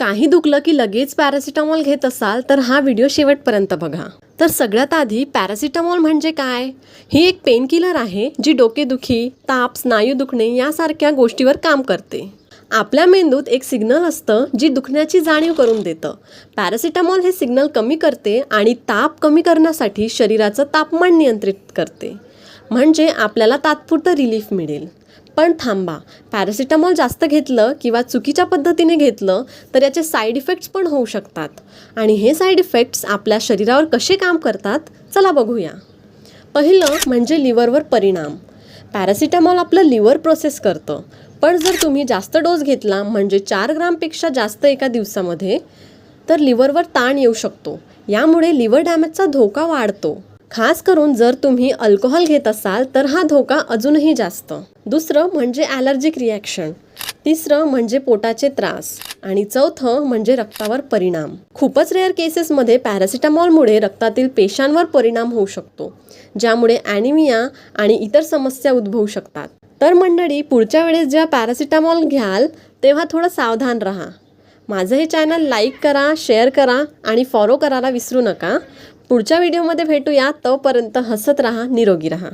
काही दुखलं की लगेच पॅरासिटामॉल घेत असाल तर हा व्हिडिओ शेवटपर्यंत बघा। तर सगळ्यात आधी पॅरासिटामॉल म्हणजे काय? ही एक पेन किलर आहे जी डोकेदुखी, ताप, स्नायू दुखणे यासारख्या गोष्टीवर काम करते। आपल्या मेंदूत एक सिग्नल असतं जी दुखण्याची जाणीव करून देतं। पॅरासिटामॉल हे सिग्नल कमी करते आणि ताप कमी करण्यासाठी शरीराचं तापमान नियंत्रित करते, म्हणजे आपल्याला तात्पुरतं रिलीफ मिळेल। पण थांबा, पॅरासिटामॉल जास्त घेतलं किंवा चुकीच्या पद्धतीने घेतलं तर याचे साईड इफेक्ट्स पण होऊ शकतात। आणि हे साईड इफेक्ट्स आपल्या शरीरावर कसे काम करतात चला बघूया। पहिलं म्हणजे लिव्हरवर परिणाम। पॅरासिटामॉल आपलं लिव्हर प्रोसेस करतं, पण जर तुम्ही जास्त डोस घेतला म्हणजे 4 ग्रामपेक्षा जास्त एका दिवसामध्ये तर लिव्हरवर ताण येऊ शकतो। यामुळे लिव्हर डॅमेजचा धोका वाढतो। खास करून जर तुम्ही अल्कोहोल घेत असाल तर हा धोका अजूनही जास्त। दुसरं म्हणजे ॲलर्जिक रिॲक्शन, तिसरं म्हणजे पोटाचे त्रास आणि चौथं म्हणजे रक्तावर परिणाम। खूपच रेअर केसेसमध्ये पॅरासिटामॉलमुळे रक्तातील पेशांवर परिणाम होऊ शकतो, ज्यामुळे ॲनिमिया आणि इतर समस्या उद्भवू शकतात। तर मंडळी, पुढच्या वेळेस जेव्हा पॅरासिटामॉल घ्याल तेव्हा थोडं सावधान राहा। माझं हे चॅनल लाईक करा, शेअर करा आणि फॉलो करायला विसरू नका। पुढच्या व्हिडिओमध्ये भेटूया, तोपर्यंत हसत राहा, निरोगी राहा।